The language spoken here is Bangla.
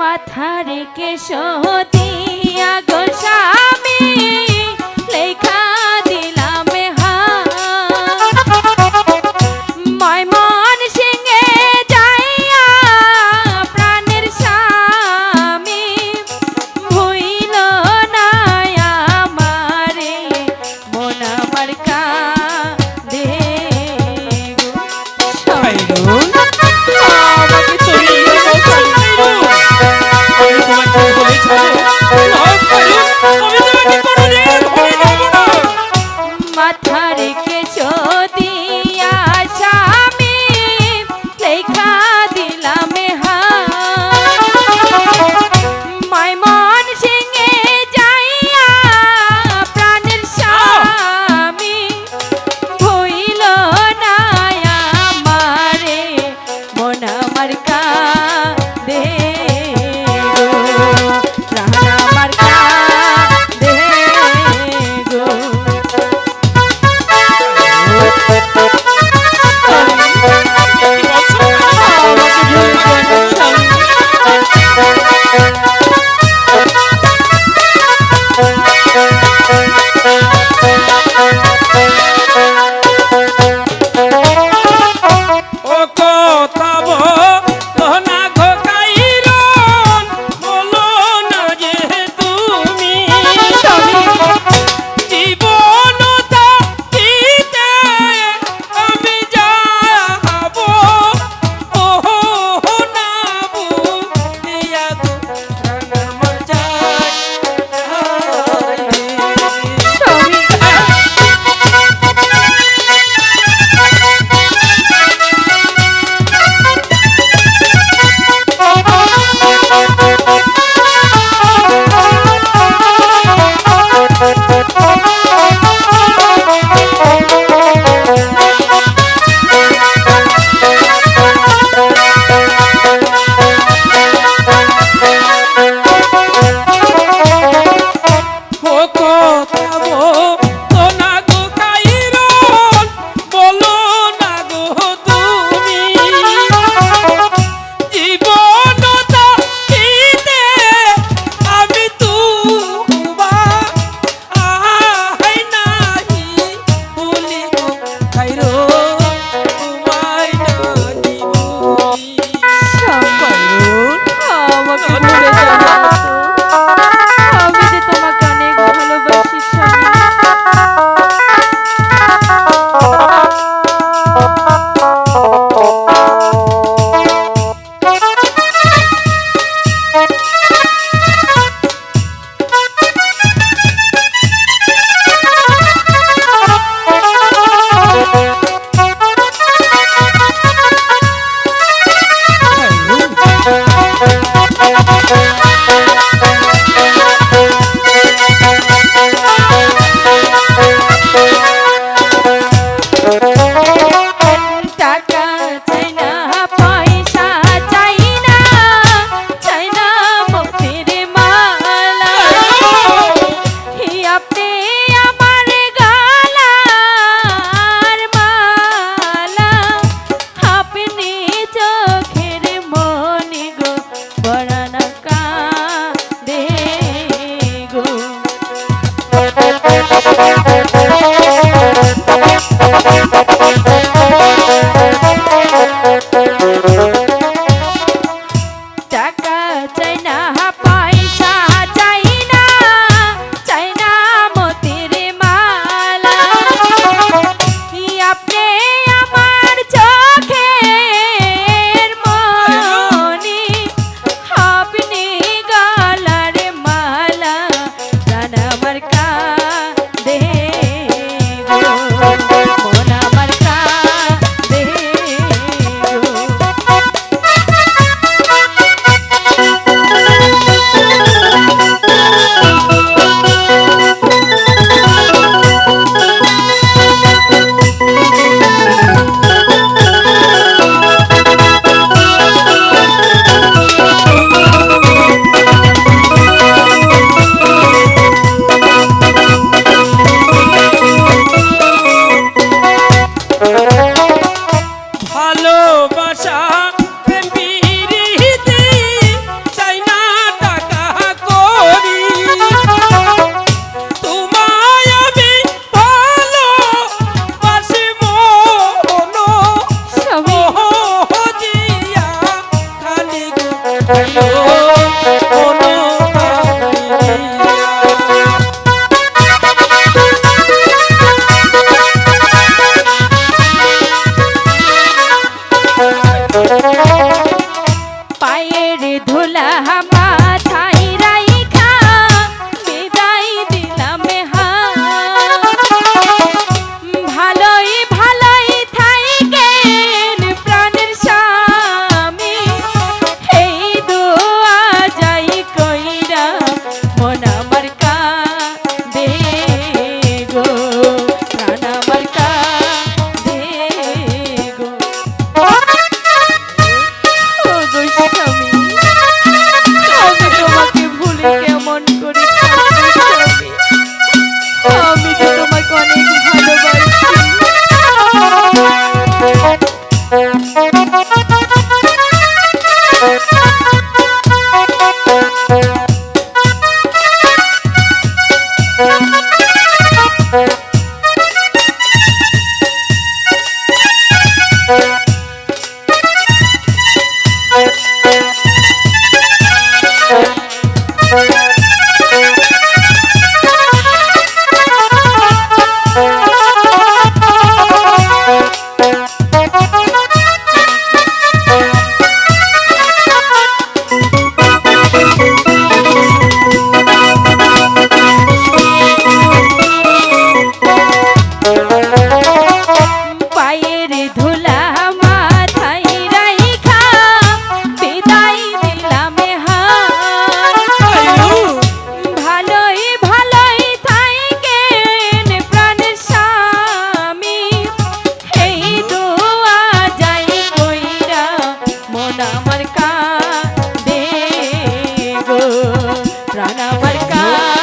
মাথার কেশ দিয়া গো স্বামী লেখা দিলাম ময়মন সিংহে যাইয়া প্রাণের স্বামী ভুইল না আমারে মন আমার কাঁদে গো মাথার কেশ দিয়া স্বামী লেখা দিলাম ময়মন সিংহে যাইয়া প্রাণের স্বামী ভুইল না আমারে মন আমার কাঁদে প্রাণ আমার কাঁদে গো থাকিও পায়ের ধুলা মাথায় রাইখা বিদায় দিলাম ভালোই ভালোই থাইকেন প্রাণের স্বামী এই দোয়া যাই কইরা মন আমার কাঁদে গো প্রাণ আমার কাঁদে গো ও গো স্বামী আমি তোমাকে ভুলে কেমন করে থাকবো স্বামী আমি তো তোমাকে অনেক পায়ের ধুলা মাথায় রাইখা বিদায় দিলাম ভালোই ভালোই থাইকেন প্রাণের স্বামী এই দোয়া যাই কইরা মন আমার কাঁদে গো প্রাণ আমার কাঁদে